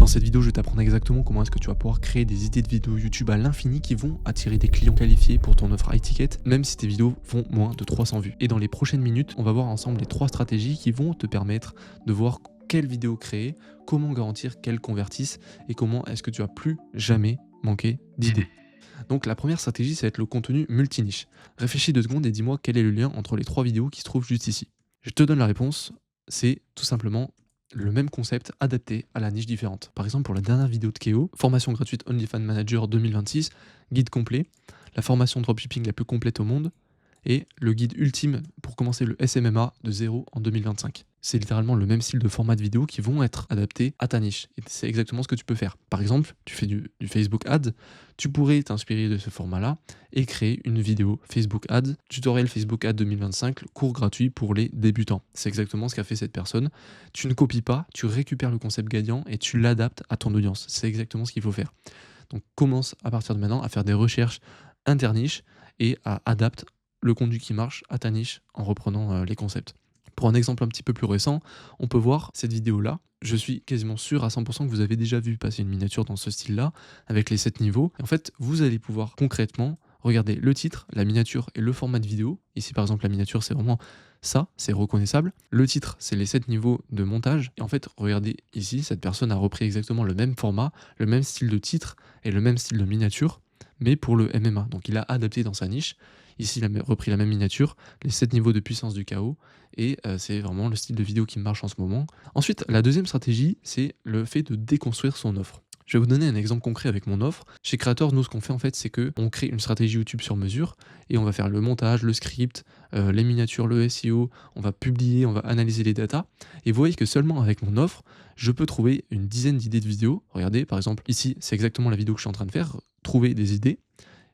Dans cette vidéo, je vais t'apprendre exactement comment est-ce que tu vas pouvoir créer des idées de vidéos YouTube à l'infini qui vont attirer des clients qualifiés pour ton offre high ticket, même si tes vidéos font moins de 300 vues. Et dans les prochaines minutes, on va voir ensemble les 3 stratégies qui vont te permettre de voir quelle vidéo créer, comment garantir qu'elle convertisse et comment est-ce que tu vas plus jamais manquer d'idées. Donc la première stratégie, ça va être le contenu multiniche. Réfléchis 2 secondes et dis-moi quel est le lien entre les 3 vidéos qui se trouvent juste ici. Je te donne la réponse, c'est tout simplement le même concept adapté à la niche différente. Par exemple, pour la dernière vidéo de Keo, formation gratuite OnlyFans Manager 2026, guide complet, la formation dropshipping la plus complète au monde, et le guide ultime pour commencer le SMMA de 0 en 2025. C'est littéralement le même style de format de vidéo qui vont être adaptés à ta niche. Et c'est exactement ce que tu peux faire. Par exemple, tu fais du Facebook Ads, tu pourrais t'inspirer de ce format-là et créer une vidéo Facebook Ads, tutoriel Facebook Ads 2025, cours gratuit pour les débutants. C'est exactement ce qu'a fait cette personne. Tu ne copies pas, tu récupères le concept gagnant et tu l'adaptes à ton audience. C'est exactement ce qu'il faut faire. Donc commence à partir de maintenant à faire des recherches interniches et à adapter le contenu qui marche à ta niche en reprenant les concepts. Pour un exemple un petit peu plus récent, on peut voir cette vidéo-là. Je suis quasiment sûr à 100% que vous avez déjà vu passer une miniature dans ce style-là, avec les 7 niveaux. Et en fait, vous allez pouvoir concrètement regarder le titre, la miniature et le format de vidéo. Ici, par exemple, la miniature, c'est vraiment ça, c'est reconnaissable. Le titre, c'est les 7 niveaux de montage. Et en fait, regardez ici, cette personne a repris exactement le même format, le même style de titre et le même style de miniature, mais pour le MMA. Donc il a adapté dans sa niche. Ici, il a repris la même miniature, les 7 niveaux de puissance du chaos, et c'est vraiment le style de vidéo qui marche en ce moment. Ensuite, la deuxième stratégie, c'est le fait de déconstruire son offre. Je vais vous donner un exemple concret avec mon offre. Chez Creators, nous, ce qu'on fait en fait, c'est qu'on crée une stratégie YouTube sur mesure, et on va faire le montage, le script, les miniatures, le SEO, on va publier, on va analyser les datas, et vous voyez que seulement avec mon offre, je peux trouver une dizaine d'idées de vidéos. Regardez, par exemple, ici, c'est exactement la vidéo que je suis en train de faire, trouver des idées,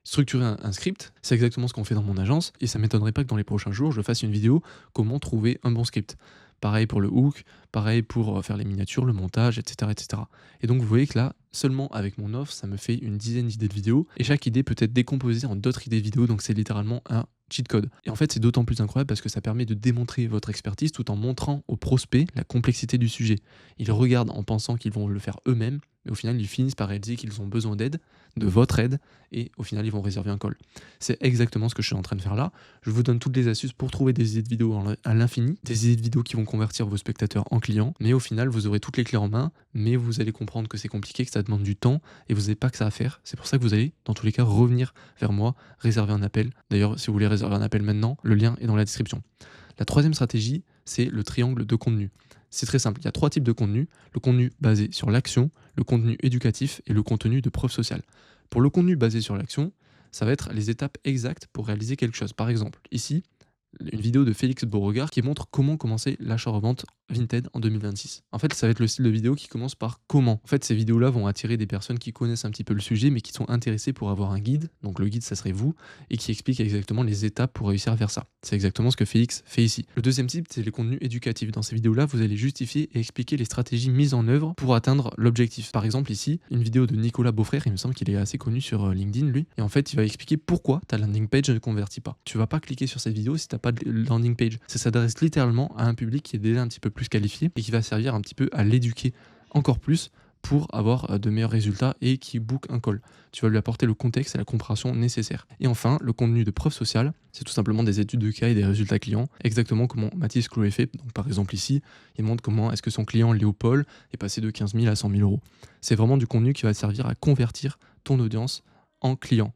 structurer un script, c'est exactement ce qu'on fait dans mon agence, et ça m'étonnerait pas que dans les prochains jours, je fasse une vidéo comment trouver un bon script. Pareil pour le hook, pareil pour faire les miniatures, le montage, etc., etc. Et donc vous voyez que là, seulement avec mon offre, ça me fait une dizaine d'idées de vidéos, et chaque idée peut être décomposée en d'autres idées de vidéos, donc c'est littéralement un cheat code. Et en fait, c'est d'autant plus incroyable parce que ça permet de démontrer votre expertise tout en montrant aux prospects la complexité du sujet. Ils regardent en pensant qu'ils vont le faire eux-mêmes, mais au final, ils finissent par réaliser qu'ils ont besoin d'aide, de votre aide, et au final, ils vont réserver un call. C'est exactement ce que je suis en train de faire là. Je vous donne toutes les astuces pour trouver des idées de vidéos à l'infini, des idées de vidéos qui vont convertir vos spectateurs en clients, mais au final, vous aurez toutes les clés en main, mais vous allez comprendre que c'est compliqué, que ça demande du temps, et vous n'avez pas que ça à faire. C'est pour ça que vous allez, dans tous les cas, revenir vers moi, réserver un appel. D'ailleurs, si vous voulez réserver un appel maintenant, le lien est dans la description. La troisième stratégie, c'est le triangle de contenu. C'est très simple, il y a 3 types de contenu. Le contenu basé sur l'action, le contenu éducatif et le contenu de preuve sociale. Pour le contenu basé sur l'action, ça va être les étapes exactes pour réaliser quelque chose. Par exemple, ici, une vidéo de Félix Beauregard qui montre comment commencer l'achat-revente Vinted en 2026. En fait, ça va être le style de vidéo qui commence par comment. En fait, ces vidéos-là vont attirer des personnes qui connaissent un petit peu le sujet, mais qui sont intéressées pour avoir un guide. Donc le guide, ça serait vous, et qui explique exactement les étapes pour réussir à faire ça. C'est exactement ce que Félix fait ici. Le deuxième type, c'est les contenus éducatifs. Dans ces vidéos-là, vous allez justifier et expliquer les stratégies mises en œuvre pour atteindre l'objectif. Par exemple, ici, une vidéo de Nicolas Beaufrère, il me semble qu'il est assez connu sur LinkedIn, lui. Et en fait, il va expliquer pourquoi ta landing page ne convertit pas. Tu vas pas cliquer sur cette vidéo si tu n'as pas de landing page. Ça s'adresse littéralement à un public qui est déjà un petit peu plus qualifié et qui va servir un petit peu à l'éduquer encore plus pour avoir de meilleurs résultats et qui book un call. Tu vas lui apporter le contexte et la compréhension nécessaires. Et enfin, le contenu de preuve sociale, c'est tout simplement des études de cas et des résultats clients, exactement comment Mathis Chloé fait. Donc, par exemple ici, il montre comment est-ce que son client Léopold est passé de 15 000 à 100 000 euros. C'est vraiment du contenu qui va servir à convertir ton audience en client.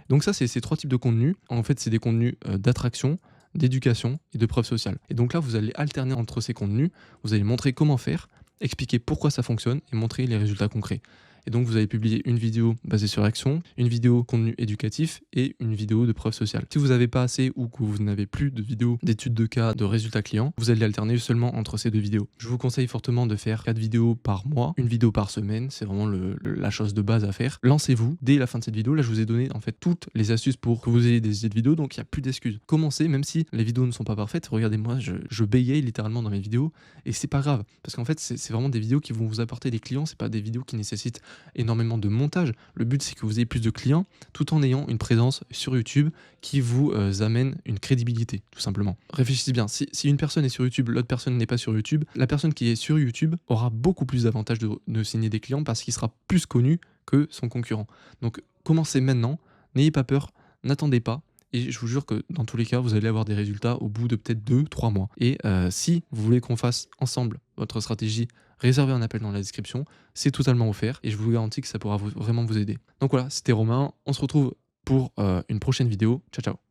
Donc ça, c'est ces 3 types de contenus. En fait, c'est des contenus d'attraction, d'éducation et de preuve sociale. Et donc là, vous allez alterner entre ces contenus, vous allez montrer comment faire, expliquer pourquoi ça fonctionne et montrer les résultats concrets. Et donc, vous allez publier une vidéo basée sur l'action, une vidéo contenu éducatif et une vidéo de preuve sociale. Si vous n'avez pas assez ou que vous n'avez plus de vidéos d'études de cas de résultats clients, vous allez alterner seulement entre ces 2 vidéos. Je vous conseille fortement de faire 4 vidéos par mois, une vidéo par semaine, c'est vraiment la chose de base à faire. Lancez-vous dès la fin de cette vidéo. Là, je vous ai donné en fait toutes les astuces pour que vous ayez des idées de vidéos, donc il n'y a plus d'excuses. Commencez, même si les vidéos ne sont pas parfaites. Regardez-moi, je bégaye littéralement dans mes vidéos et c'est pas grave parce qu'en fait, c'est vraiment des vidéos qui vont vous apporter des clients, c'est pas des vidéos qui nécessitent énormément de montage. Le but, c'est que vous ayez plus de clients tout en ayant une présence sur YouTube qui vous amène une crédibilité, tout simplement. Réfléchissez bien, si une personne est sur YouTube, l'autre personne n'est pas sur YouTube, la personne qui est sur YouTube aura beaucoup plus d'avantages de signer des clients parce qu'il sera plus connu que son concurrent. Donc commencez maintenant, n'ayez pas peur, n'attendez pas. Et je vous jure que dans tous les cas, vous allez avoir des résultats au bout de peut-être 2-3 mois. Et si vous voulez qu'on fasse ensemble votre stratégie, réservez un appel dans la description. C'est totalement offert et je vous garantis que ça pourra vraiment vous aider. Donc voilà, c'était Romain. On se retrouve pour une prochaine vidéo. Ciao, ciao.